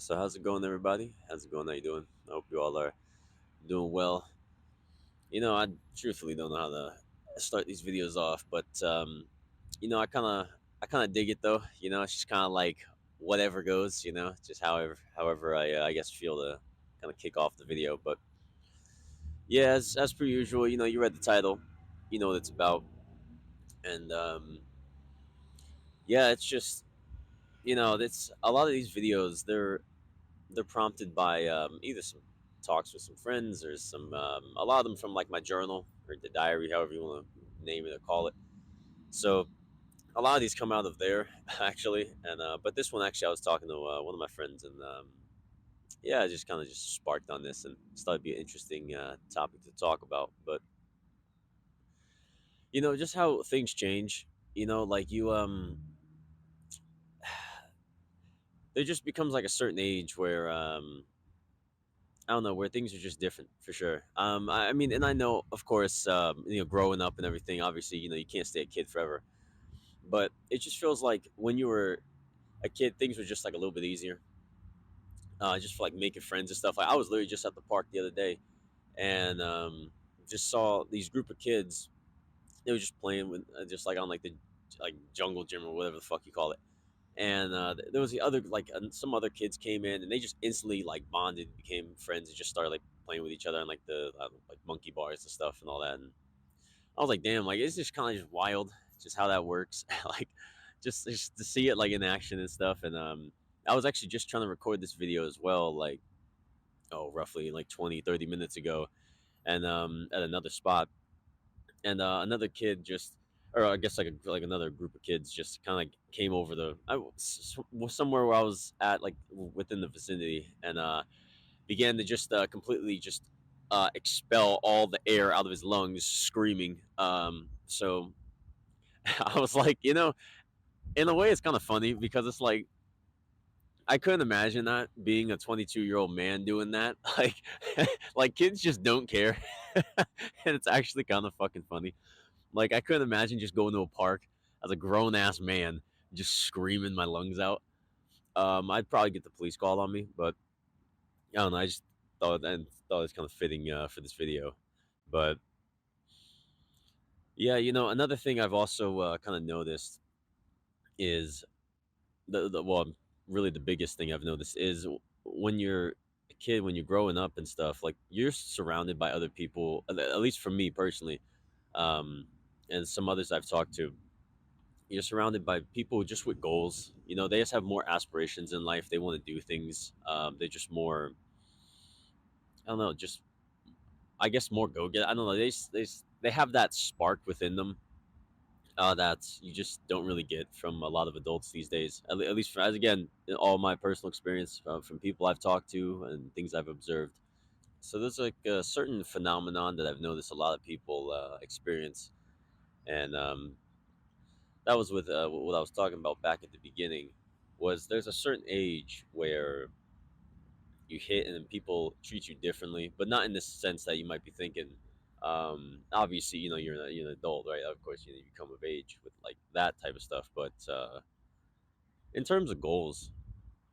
So how's it going, everybody? How's it going? How you doing? I hope you all are doing well. I truthfully don't know how to start these videos off, but I kind of dig it though. It's just kind of like whatever goes. Just however I guess feel to kind of kick off the video. But yeah, as per usual, you read the title, you know what it's about, and yeah, it's just it's a lot of these videos. They're prompted by either some talks with some friends or some a lot of them from like my journal or the diary, however you want to name it or call it. So a lot of these come out of there actually, and but this one actually I was talking to one of my friends, and yeah, I just kind of just sparked on this and just thought it'd be an interesting topic to talk about. But just how things change. Like there just becomes like a certain age where I don't know, where things are just different for sure. I mean, and I know, of course, growing up and everything. Obviously, you can't stay a kid forever, but it just feels like when you were a kid, things were just like a little bit easier. Just for like making friends and stuff. Like I was literally just at the park the other day, and just saw these group of kids. They were just playing with, just like on like the like jungle gym or whatever the fuck you call it. And there was the other like some other kids came in, and they just instantly like bonded, became friends, and just started like playing with each other and like the like monkey bars and stuff and all that. And I was like, damn, like it's just kind of just wild, just how that works. Like just to see it like in action and stuff. And I was actually just trying to record this video as well, like roughly like 20-30 minutes ago, and at another spot, and another kid just, or I guess like another group of kids just kind of came over was somewhere where I was at, like within the vicinity, and began to just completely just expel all the air out of his lungs, screaming. So I was like, in a way, it's kind of funny because it's like I couldn't imagine that being a 22-year-old man doing that. Like, like kids just don't care, and it's actually kind of fucking funny. Like I couldn't imagine just going to a park as a grown ass man, just screaming my lungs out. I'd probably get the police called on me, but I don't know. I just thought it was kind of fitting for this video. But yeah, another thing I've also kind of noticed is well, really the biggest thing I've noticed is when you're a kid, when you're growing up and stuff, like you're surrounded by other people. At least for me personally, um, and some others I've talked to, you're surrounded by people just with goals. They just have more aspirations in life. They want to do things. They're just more, I don't know, just I guess more go get. I don't know. They have that spark within them that you just don't really get from a lot of adults these days. At least as again, in all my personal experience from people I've talked to and things I've observed. So there's like a certain phenomenon that I've noticed a lot of people experience, and that was with what I was talking about back at the beginning. Was there's a certain age where you hit and then people treat you differently, but not in the sense that you might be thinking. Obviously, you're an adult, right? Of course, you become of age with like that type of stuff. But in terms of goals,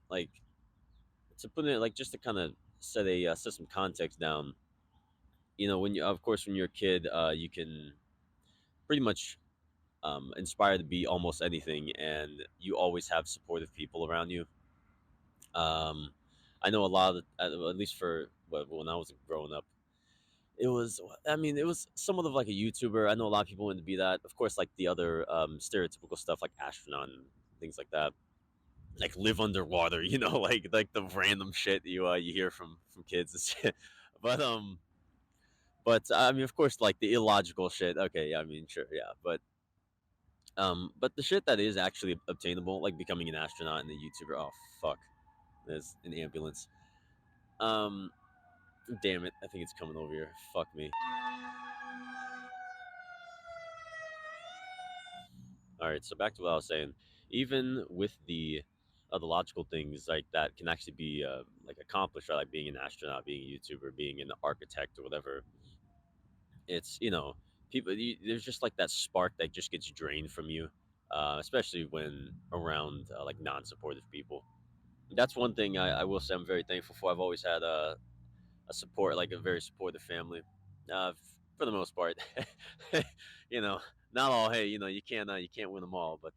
like to put it like just to kind of set some context down. When you of course when you're a kid, you can pretty much inspire to be almost anything, and you always have supportive people around you. Um, I know a lot of, at least for when I was growing up, it was. I mean, it was somewhat of like a YouTuber. I know a lot of people want to be that. Of course, like the other stereotypical stuff, like astronaut and things like that. Like live underwater, like the random shit you hear from kids and shit. But but I mean, of course, like the illogical shit. Okay, yeah, I mean, sure, yeah, but the shit that is actually obtainable, like becoming an astronaut and a YouTuber. Oh fuck, there's an ambulance. Um, damn it, I think it's coming over here. Fuck me. All right, so back to what I was saying. Even with the logical things like that can actually be like accomplished, right? Like being an astronaut, being a YouTuber, being an architect or whatever. It's there's just like that spark that just gets drained from you, especially when around like non-supportive people. that's one thing I will say I'm very thankful for. I've always had a support, like a very supportive family, for the most part. you know, not all. Hey, you can't win them all, but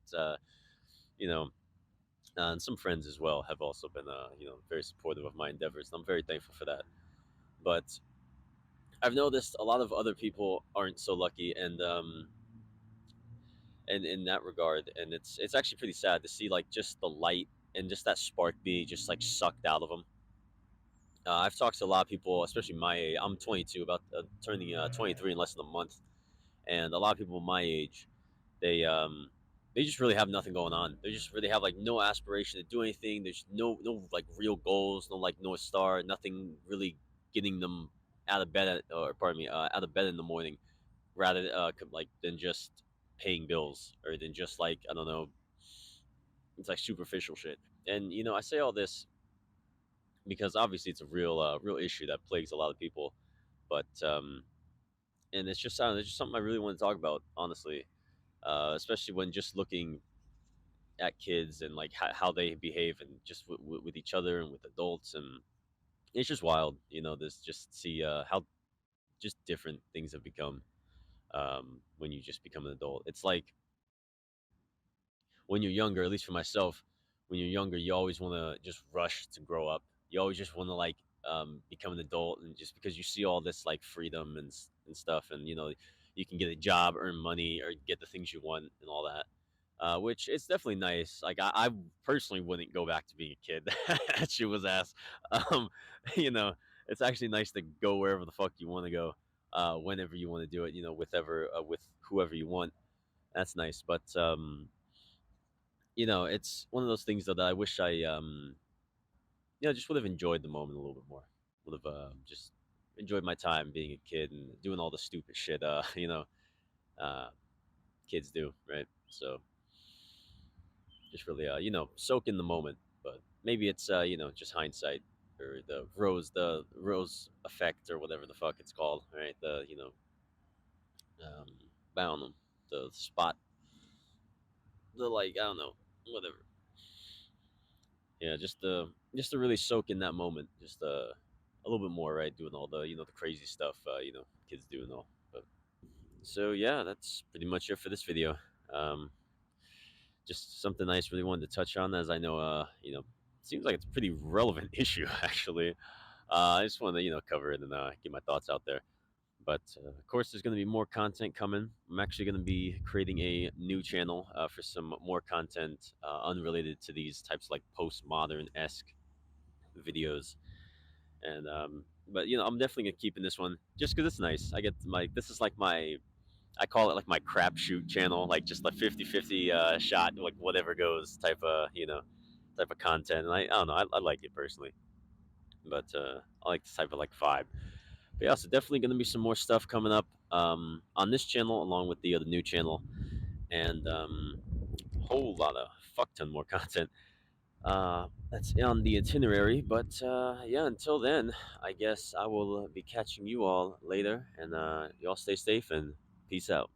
you know, and some friends as well have also been very supportive of my endeavors, and I'm very thankful for that. But I've noticed a lot of other people aren't so lucky, and in that regard, and it's actually pretty sad to see like just the light and just that spark being just like sucked out of them. I've talked to a lot of people, especially my age. I'm 22, about turning 23 in less than a month, and a lot of people my age, they um, they just really have nothing going on. They just really have like no aspiration to do anything. There's no like real goals, no like North Star, nothing really getting them out of bed or pardon me, out of bed in the morning, rather like than just paying bills or than just like I don't know, it's like superficial shit. And I say all this because obviously it's a real issue that plagues a lot of people, but and it's just something I really want to talk about, honestly, especially when just looking at kids and like how they behave and just with each other and with adults, and it's just wild, this just see how just different things have become when you just become an adult. It's like when you're younger, at least for myself, when you're younger, you always want to just rush to grow up. You always just want to like become an adult, and just because you see all this like freedom and stuff, and you can get a job, earn money, or get the things you want and all that. Which it's definitely nice. Like I personally wouldn't go back to being a kid. That shit was ass. Um, you know, it's actually nice to go wherever the fuck you want to go, whenever you want to do it. With whoever you want. That's nice. But it's one of those things though that I wish I just would have enjoyed the moment a little bit more. Would have just enjoyed my time being a kid and doing all the stupid shit uh kids do, right? So just really soak in the moment. But maybe it's just hindsight, or the rose effect, or whatever the fuck it's called, right? Um I don't know, the spot, the like I don't know, whatever. Yeah, just to really soak in that moment, just a little bit more, right? Doing all the the crazy stuff kids do and all. But so yeah, that's pretty much it for this video. Um, just something I just really wanted to touch on, as I know seems like it's a pretty relevant issue actually. I just wanted to cover it and get my thoughts out there. But of course, there's going to be more content coming. I'm actually going to be creating a new channel for some more content unrelated to these types of like postmodern esque videos. And but I'm definitely gonna keep in this one just because it's nice. I get my this is like my I call it like my crapshoot channel, like just a 50-50 shot, like whatever goes type of content. And I don't know, I like it personally, but I like this type of like vibe. But yeah, so definitely gonna be some more stuff coming up on this channel along with the other new channel, and whole lot of fuck ton more content that's on the itinerary. But yeah, until then, I guess I will be catching you all later, and y'all stay safe and peace out.